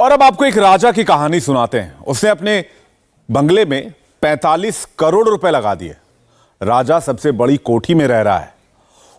और अब आपको एक राजा की कहानी सुनाते हैं। उसने अपने बंगले में 45 करोड़ रुपए लगा दिए। राजा सबसे बड़ी कोठी में रह रहा है,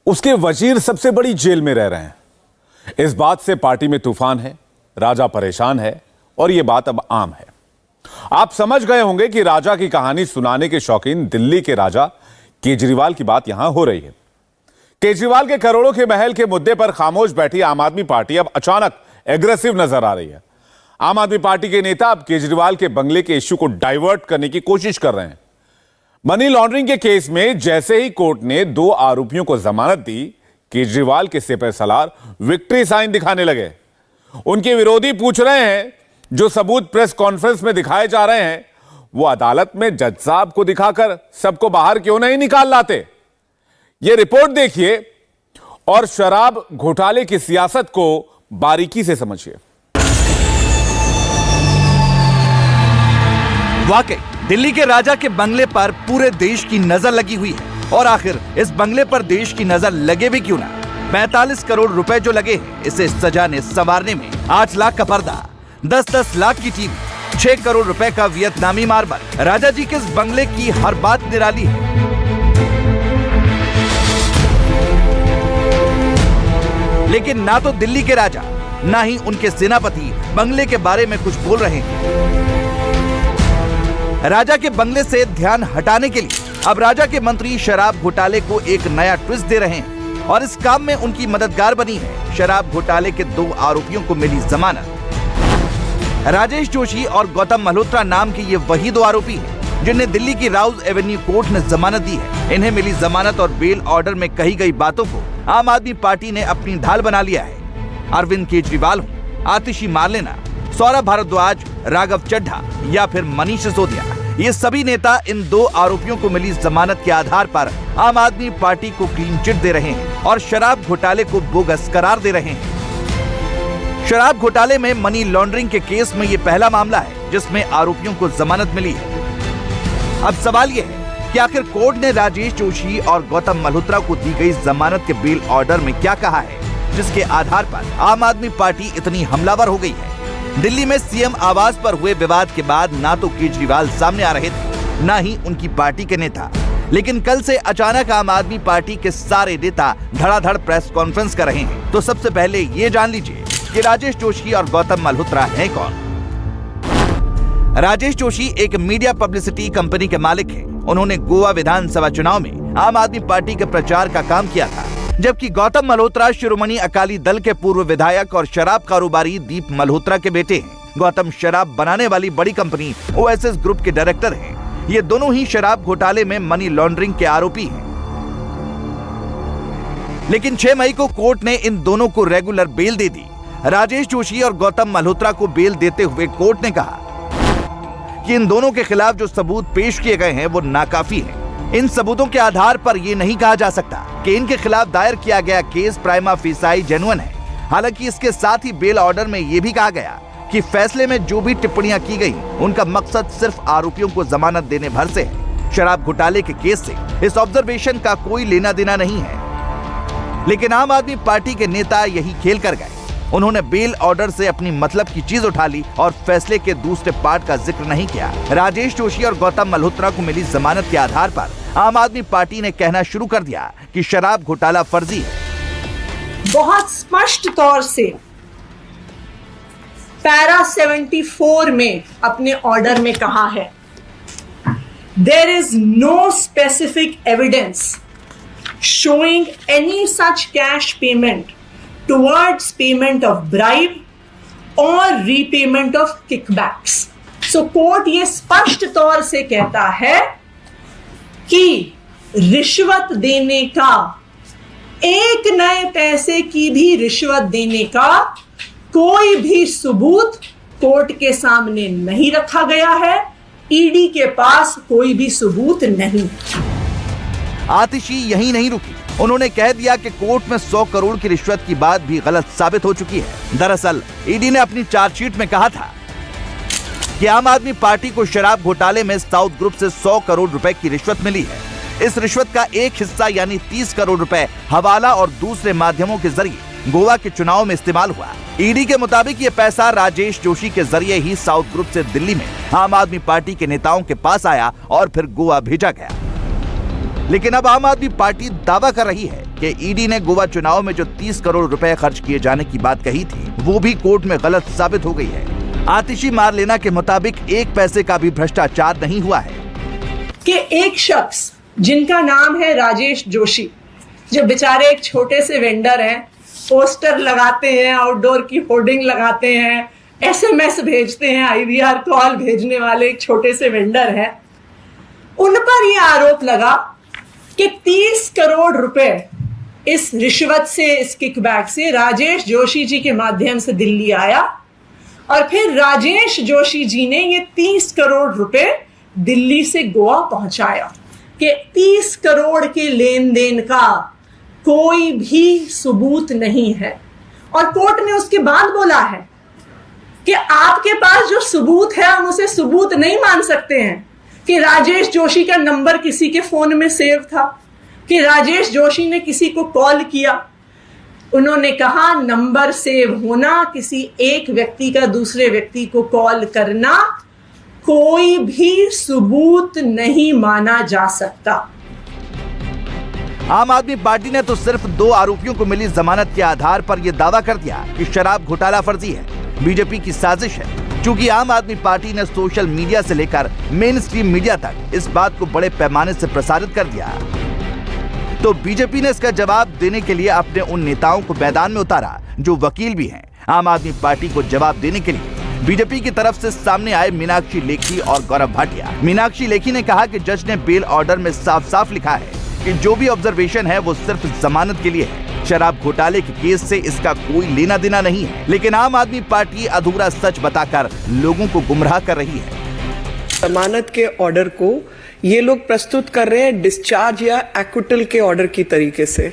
उसके वजीर सबसे बड़ी जेल में रह रहे हैं। इस बात से पार्टी में तूफान है, राजा परेशान है और यह बात अब आम है। आप समझ गए होंगे कि राजा की कहानी सुनाने के शौकीन दिल्ली के राजा केजरीवाल की बात यहां हो रही है। केजरीवाल के करोड़ों के महल के मुद्दे पर खामोश बैठी आम आदमी पार्टी अब अचानक एग्रेसिव नजर आ रही है। आम आदमी पार्टी के नेता अब केजरीवाल के बंगले के इश्यू को डाइवर्ट करने की कोशिश कर रहे हैं। मनी लॉन्ड्रिंग के केस में जैसे ही कोर्ट ने 2 आरोपियों को जमानत दी, केजरीवाल के सिपहसालार विक्ट्री साइन दिखाने लगे। उनके विरोधी पूछ रहे हैं, जो सबूत प्रेस कॉन्फ्रेंस में दिखाए जा रहे हैं वो अदालत में जज साहब को दिखाकर सबको बाहर क्यों नहीं निकाल लाते। यह रिपोर्ट देखिए और शराब घोटाले की सियासत को बारीकी से समझिए। वाकई दिल्ली के राजा के बंगले पर पूरे देश की नजर लगी हुई है। और आखिर इस बंगले पर देश की नजर लगे भी क्यों ना। 45 करोड़ रुपए जो लगे हैं, इसे सजाने संवारने में 8 लाख का पर्दा, 10-10 लाख की टीवी, 6 करोड़ रुपए का वियतनामी मार्बल। राजा जी के इस बंगले की हर बात निराली है। लेकिन ना तो दिल्ली के राजा ना ही उनके सेनापति बंगले के बारे में कुछ बोल रहे हैं। राजा के बंगले से ध्यान हटाने के लिए अब राजा के मंत्री शराब घोटाले को एक नया ट्विस्ट दे रहे हैं और इस काम में उनकी मददगार बनी है शराब घोटाले के 2 आरोपियों को मिली जमानत। राजेश जोशी और गौतम मल्होत्रा नाम के ये वही 2 आरोपी हैं जिन्हें दिल्ली की राउज एवेन्यू कोर्ट ने जमानत दी है। इन्हें मिली जमानत और बेल ऑर्डर में कही गई बातों को आम आदमी पार्टी ने अपनी ढाल बना लिया है। अरविंद केजरीवाल हो, आतिशी मार्लेना, सौरभ भारद्वाज, राघव चड्ढा या फिर मनीष सिसोदिया, ये सभी नेता इन 2 आरोपियों को मिली जमानत के आधार पर आम आदमी पार्टी को क्लीन चिट दे रहे हैं और शराब घोटाले को बोगस करार दे रहे हैं। शराब घोटाले में मनी लॉन्ड्रिंग के केस में ये पहला मामला है जिसमें आरोपियों को जमानत मिली है। अब सवाल ये है कि आखिर कोर्ट ने राजेश जोशी और गौतम मल्होत्रा को दी गई जमानत के बेल ऑर्डर में क्या कहा है, जिसके आधार पर आम आदमी पार्टी इतनी हमलावर हो गई है। दिल्ली में सीएम आवास पर हुए विवाद के बाद ना तो केजरीवाल सामने आ रहे थे, ना ही उनकी पार्टी के नेता। लेकिन कल से अचानक आम आदमी पार्टी के सारे नेता धड़ाधड़ प्रेस कॉन्फ्रेंस कर रहे हैं। तो सबसे पहले ये जान लीजिए कि राजेश जोशी और गौतम मल्होत्रा हैं कौन। राजेश जोशी एक मीडिया पब्लिसिटी कंपनी के मालिक हैं। उन्होंने गोवा विधानसभा चुनाव में आम आदमी पार्टी के प्रचार का काम किया था, जबकि गौतम मल्होत्रा शिरोमणि अकाली दल के पूर्व विधायक और शराब कारोबारी दीप मल्होत्रा के बेटे हैं। गौतम शराब बनाने वाली बड़ी कंपनी ओएसएस ग्रुप के डायरेक्टर हैं। ये दोनों ही शराब घोटाले में मनी लॉन्ड्रिंग के आरोपी हैं। लेकिन 6 मई को कोर्ट ने इन दोनों को रेगुलर बेल दे दी। राजेश जोशी और गौतम मल्होत्रा को बेल देते हुए कोर्ट ने कहा कि इन दोनों के खिलाफ जो सबूत पेश किए गए हैं वो नाकाफी है। इन सबूतों के आधार पर यह नहीं कहा जा सकता कि इनके खिलाफ दायर किया गया केस प्राइमा फेसाई जेन्युइन है। हालांकि इसके साथ ही बेल ऑर्डर में यह भी कहा गया कि फैसले में जो भी टिप्पणियां की गई उनका मकसद सिर्फ आरोपियों को जमानत देने भर से है। शराब घोटाले के केस से इस ऑब्जर्वेशन का कोई लेना देना नहीं है। लेकिन आम आदमी पार्टी के नेता यही खेल कर गए। उन्होंने बेल ऑर्डर से अपनी मतलब की चीज उठा ली और फैसले के दूसरे पार्ट का जिक्र नहीं किया। राजेश जोशी और गौतम मल्होत्रा को मिली जमानत के आधार पर आम आदमी पार्टी ने कहना शुरू कर दिया कि शराब घोटाला फर्जी है। बहुत स्पष्ट तौर से पैरा 74 में अपने ऑर्डर में कहा है, there is no specific evidence showing any such cash payment towards payment of bribe or repayment of kickbacks. So court ये स्पष्ट तौर से कहता है कि रिश्वत देने का, एक नए पैसे की भी रिश्वत देने का कोई भी सबूत कोर्ट के सामने नहीं रखा गया है। ईडी के पास कोई भी सबूत नहीं। आतिशी यही नहीं रुकी, उन्होंने कह दिया कि कोर्ट में 100 करोड़ की रिश्वत की बात भी गलत साबित हो चुकी है। दरअसल ईडी ने अपनी चार्जशीट में कहा था कि आम आदमी पार्टी को शराब घोटाले में साउथ ग्रुप से 100 करोड़ रुपए की रिश्वत मिली है। इस रिश्वत का एक हिस्सा यानी 30 करोड़ रुपए हवाला और दूसरे माध्यमों के जरिए गोवा के चुनाव में इस्तेमाल हुआ। ईडी के मुताबिक ये पैसा राजेश जोशी के जरिए ही साउथ ग्रुप से दिल्ली में आम आदमी पार्टी के नेताओं के पास आया और फिर गोवा भेजा गया। लेकिन अब आम आदमी पार्टी दावा कर रही है कि ईडी ने गोवा चुनाव में जो 30 करोड़ रुपए खर्च किए जाने की बात कही थी वो भी कोर्ट में गलत साबित हो गई है। आतिशी मारलेना के मुताबिक एक पैसे का भी भ्रष्टाचार नहीं हुआ है कि एक शख्स जिनका नाम है राजेश जोशी, जो बेचारे एक छोटे से वेंडर हैं, पोस्टर लगाते हैं, आउटडोर की होर्डिंग लगाते हैं, एसएमएस भेजते हैं, आईवीआर कॉल भेजने वाले एक छोटे से वेंडर हैं, उन पर यह आरोप लगा कि 30 करोड़ रुपए इस रिश्वत से, इस किकबैक से राजेश जोशी जी के माध्यम से दिल्ली आया और फिर राजेश जोशी जी ने ये 30 करोड़ रुपए दिल्ली से गोवा पहुंचाया। कि 30 करोड़ के लेन देन का कोई भी सबूत नहीं है। और कोर्ट ने उसके बाद बोला है कि आपके पास जो सबूत है हम उसे सबूत नहीं मान सकते हैं कि राजेश जोशी का नंबर किसी के फोन में सेव था, कि राजेश जोशी ने किसी को कॉल किया। उन्होंने कहा नंबर सेव होना, किसी एक व्यक्ति का दूसरे व्यक्ति को कॉल करना कोई भी सबूत नहीं माना जा सकता। आम आदमी पार्टी ने तो सिर्फ 2 आरोपियों को मिली जमानत के आधार पर यह दावा कर दिया कि शराब घोटाला फर्जी है, बीजेपी की साजिश है। चूंकि आम आदमी पार्टी ने सोशल मीडिया से लेकर मेन स्ट्रीम मीडिया तक इस बात को बड़े पैमाने से प्रसारित कर दिया, तो बीजेपी ने इसका जवाब देने के लिए अपने उन नेताओं को मैदान में उतारा जो वकील भी हैं। आम आदमी पार्टी को जवाब देने के लिए बीजेपी की तरफ से सामने आए मीनाक्षी लेखी और गौरव भाटिया। मीनाक्षी लेखी ने कहा कि जज ने बेल ऑर्डर में साफ साफ लिखा है कि जो भी ऑब्जर्वेशन है वो सिर्फ जमानत के लिए है, शराब घोटाले के केस से इसका कोई लेना देना नहीं है। लेकिन आम आदमी पार्टी अधूरा सच बताकर लोगों को गुमराह कर रही है। जमानत के ऑर्डर को ये लोग प्रस्तुत कर रहे हैं डिस्चार्ज या एक्विटल के ऑर्डर की तरीके से।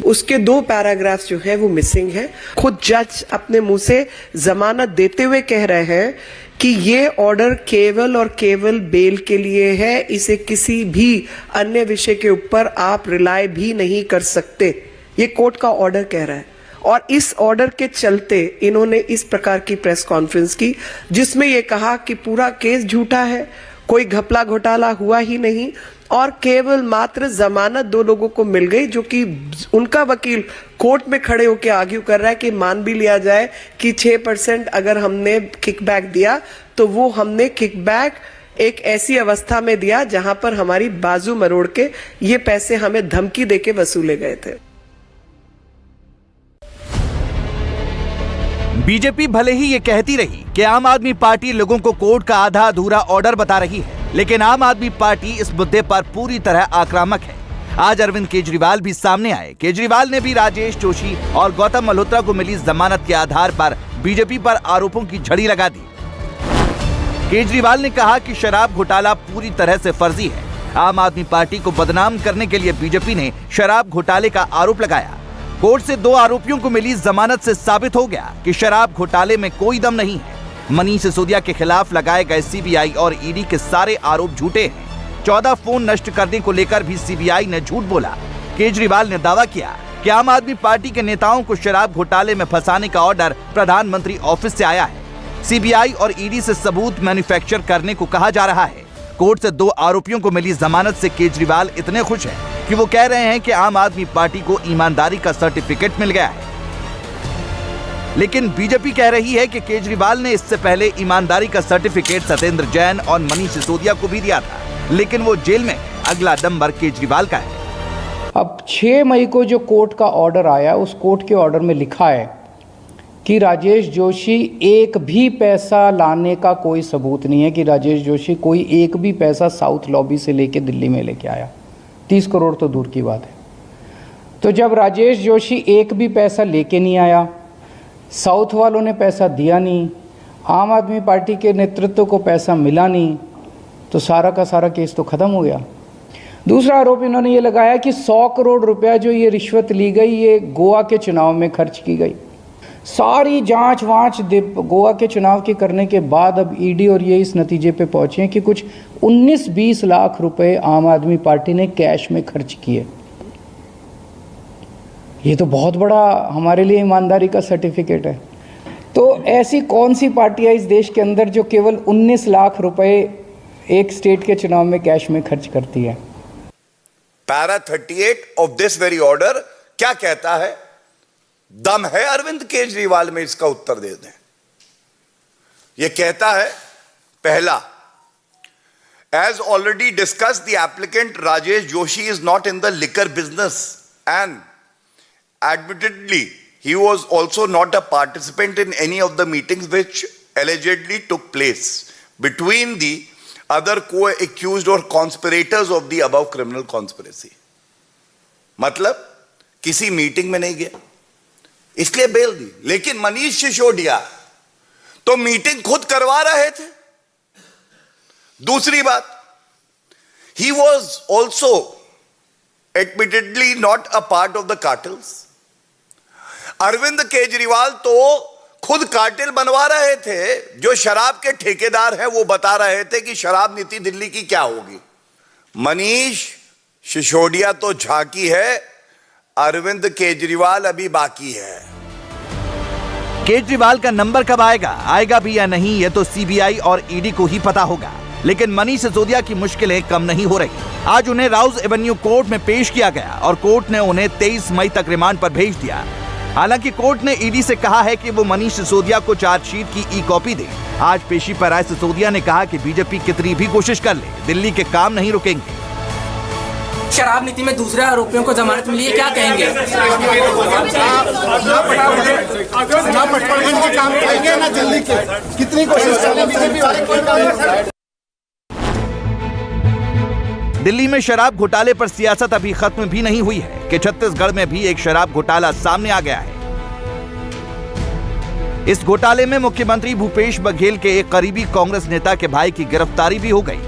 उसके 2 पैराग्राफ्स जो है वो मिसिंग है। खुद जज अपने मुंह से जमानत देते हुए कह रहे हैं कि ये ऑर्डर केवल और केवल बेल के लिए है, इसे किसी भी अन्य विषय के ऊपर आप रिलाय भी नहीं कर सकते। ये कोर्ट का ऑर्डर कह रहा है और इस ऑर्डर के चलते इन्होंने इस प्रकार की प्रेस कॉन्फ्रेंस की जिसमें ये कहा कि पूरा केस झूठा है, कोई घपला घोटाला हुआ ही नहीं और केवल मात्र जमानत 2 लोगों को मिल गई, जो कि उनका वकील कोर्ट में खड़े होकर आर्ग्यू कर रहा है कि मान भी लिया जाए कि 6% अगर हमने किकबैक दिया तो वो हमने किकबैक एक ऐसी अवस्था में दिया जहां पर हमारी बाजू मरोड़ के ये पैसे हमें धमकी देके वसूले गए थे। बीजेपी भले ही ये कहती रही कि आम आदमी पार्टी लोगों को कोर्ट का आधा अधूरा ऑर्डर बता रही है, लेकिन आम आदमी पार्टी इस मुद्दे पर पूरी तरह आक्रामक है। आज अरविंद केजरीवाल भी सामने आए। केजरीवाल ने भी राजेश जोशी और गौतम मल्होत्रा को मिली जमानत के आधार पर बीजेपी पर आरोपों की झड़ी लगा दी। केजरीवाल ने कहा कि शराब घोटाला पूरी तरह से फर्जी है। आम आदमी पार्टी को बदनाम करने के लिए बीजेपी ने शराब घोटाले का आरोप लगाया। कोर्ट से 2 आरोपियों को मिली जमानत से साबित हो गया कि शराब घोटाले में कोई दम नहीं है। मनीष सिसोदिया के खिलाफ लगाए गए सीबीआई और ईडी के सारे आरोप झूठे हैं। 14 फोन नष्ट करने को लेकर भी सीबीआई ने झूठ बोला। केजरीवाल ने दावा किया कि आम आदमी पार्टी के नेताओं को शराब घोटाले में फंसाने का ऑर्डर प्रधानमंत्री ऑफिस से आया है। सीबीआई और ईडी से सबूत मैन्युफैक्चर करने को कहा जा रहा है। कोर्ट से 2 आरोपियों को मिली जमानत से केजरीवाल इतने खुश हैं कि वो कह रहे हैं कि आम आदमी पार्टी को ईमानदारी का सर्टिफिकेट मिल गया है। लेकिन बीजेपी कह रही है कि केजरीवाल ने इससे पहले ईमानदारी का सर्टिफिकेट सत्येंद्र जैन और मनीष सिसोदिया को भी दिया था, लेकिन वो जेल में। अगला नंबर केजरीवाल का है। अब 6 मई को जो कोर्ट का ऑर्डर आया, उस कोर्ट के ऑर्डर में लिखा है कि राजेश जोशी एक भी पैसा लाने का कोई सबूत नहीं है, कि राजेश जोशी कोई एक भी पैसा साउथ लॉबी से लेके दिल्ली में लेके आया। 30 करोड़ तो दूर की बात है। तो जब राजेश जोशी एक भी पैसा लेके नहीं आया, साउथ वालों ने पैसा दिया नहीं, आम आदमी पार्टी के नेतृत्व को पैसा मिला नहीं, तो सारा का सारा केस तो ख़त्म हो गया। दूसरा आरोप इन्होंने ये लगाया कि 100 करोड़ रुपया जो ये रिश्वत ली गई, ये गोवा के चुनाव में खर्च की गई। सारी जांच वांच गोवा के चुनाव के करने के बाद अब ईडी और ये इस नतीजे पे पहुंचे हैं कि कुछ 19-20 लाख रुपए आम आदमी पार्टी ने कैश में खर्च किए। ये तो बहुत बड़ा हमारे लिए ईमानदारी का सर्टिफिकेट है। तो ऐसी कौन सी पार्टी है इस देश के अंदर जो केवल 19 लाख रुपए एक स्टेट के चुनाव में कैश में खर्च करती है? Para 38 of this very order क्या कहता है? दम है अरविंद केजरीवाल में इसका उत्तर दे दें। यह कहता है, पहला, as already discussed, the applicant Rajesh Joshi is not in the liquor business and admittedly he was also not a participant in any of the meetings which allegedly took place between the other co-accused or conspirators of the above criminal conspiracy. मतलब किसी meeting में नहीं गया, इसलिए bell दी। लेकिन मनीष सिसोदिया तो meeting खुद करवा रहे थे। दूसरी बात, he was also admittedly not a part of the cartels. Arvind Kejriwal तो खुद कार्टेल बनवा रहे थे। जो शराब के ठेकेदार हैं वो बता रहे थे कि शराब नीति दिल्ली की क्या होगी। मनीष सिसोदिया तो झांकी है, अरविंद केजरीवाल अभी बाकी है। केजरीवाल का नंबर कब आएगा भी या नहीं, ये तो सीबीआई और ईडी को ही पता होगा। लेकिन मनीष सिसोदिया की मुश्किलें कम नहीं हो रही। आज उन्हें राउज एवेन्यू कोर्ट में पेश किया गया और कोर्ट ने उन्हें 23 मई तक रिमांड पर भेज दिया। हालांकि कोर्ट ने ईडी से कहा है कि वो मनीष सिसोदिया को चार्जशीट की ई कॉपी दे। आज पेशी पर आए सिसोदिया ने कहा कि बीजेपी कितनी भी कोशिश कर ले, दिल्ली के काम नहीं रुकेंगे। शराब नीति में दूसरे आरोपियों को जमानत मिली है, क्या कहेंगे? कितनी कोशिश कर दिल्ली में शराब घोटाले पर सियासत अभी खत्म भी नहीं हुई है कि छत्तीसगढ़ में भी एक शराब घोटाला सामने आ गया है। इस घोटाले में मुख्यमंत्री भूपेश बघेल के एक करीबी कांग्रेस नेता के भाई की गिरफ्तारी भी हो गई।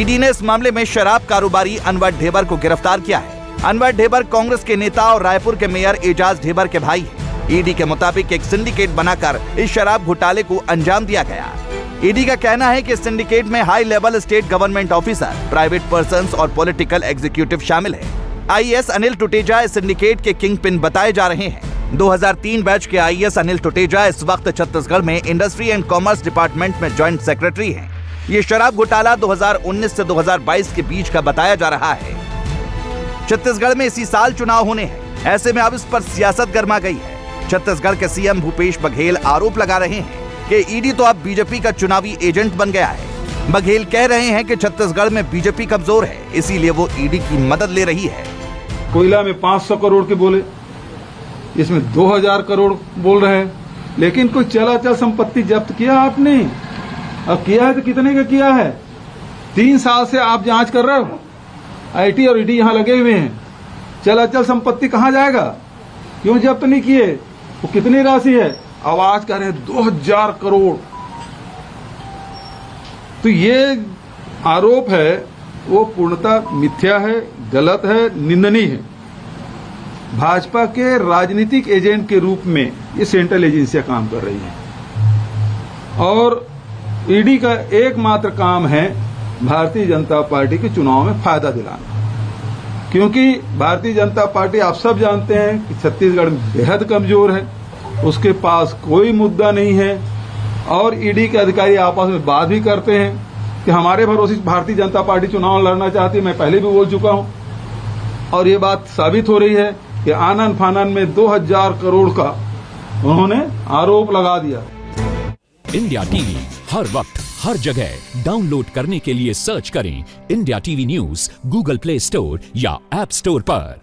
ईडी ने इस मामले में शराब कारोबारी अनवर ढेबर को गिरफ्तार किया है। अनवर ढेबर कांग्रेस के नेता और रायपुर के मेयर एजाज ढेबर के भाई हैं। ईडी के मुताबिक एक सिंडिकेट बनाकर इस शराब घोटाले को अंजाम दिया गया। ईडी का कहना है कि सिंडिकेट में high level state government officer, private persons और पॉलिटिकल एग्जीक्यूटिव शामिल है। आईएएस अनिल टुटेजा इस सिंडिकेट के किंग पिन बताए जा रहे हैं। 2003 बैच के आईएएस अनिल टुटेजा इस वक्त छत्तीसगढ़ में इंडस्ट्री एंड कॉमर्स डिपार्टमेंट में ज्वाइंट सेक्रेटरी हैं। ये शराब घोटाला 2019 से 2022 के बीच का बताया जा रहा है। छत्तीसगढ़ में इसी साल चुनाव होने हैं। ऐसे में अब इस पर सियासत गर्मा गई है। छत्तीसगढ़ के सीएम भूपेश बघेल आरोप लगा रहे हैं कि ईडी तो अब बीजेपी का चुनावी एजेंट बन गया है। बघेल कह रहे हैं कि छत्तीसगढ़ में बीजेपी कमजोर है, इसीलिए वो ईडी की मदद ले रही है। कोयला में 500 करोड़ के बोले, इसमें 2000 करोड़ बोल रहे हैं, लेकिन कोई चलाचल संपत्ति जब्त किया आपने? अब किया है तो कितने का किया है? 3 साल से आप जांच कर रहे हो, आईटी और ईडी यहां लगे हुए हैं। चलाचल संपत्ति कहां जाएगा? क्यों जब्त नहीं किए? वो कितनी राशि है? आवाज कर रहे हैं 2000 करोड़। तो ये आरोप है वो पूर्णतः मिथ्या है, गलत है, निंदनीय है। भाजपा के राजनीतिक एजेंट के रूप में ये सेंट्रल एजेंसियां काम कर रही हैं और ईडी का एकमात्र काम है भारतीय जनता पार्टी के चुनाव में फायदा दिलाना। क्योंकि भारतीय जनता पार्टी आप सब जानते हैं कि छत्तीसगढ़ में बेहद कमजोर है, उसके पास कोई मुद्दा नहीं है और ईडी के अधिकारी आपस में बात भी करते हैं कि हमारे भरोसे भारतीय जनता पार्टी चुनाव लड़ना चाहती है। मैं पहले भी बोल चुका हूं और ये बात साबित हो रही है कि आनन फानन में 2000 करोड़ का उन्होंने आरोप लगा दिया। इंडिया टीवी हर वक्त हर जगह डाउनलोड करने के लिए सर्च करें India TV news Google play store या ऐप स्टोर पर।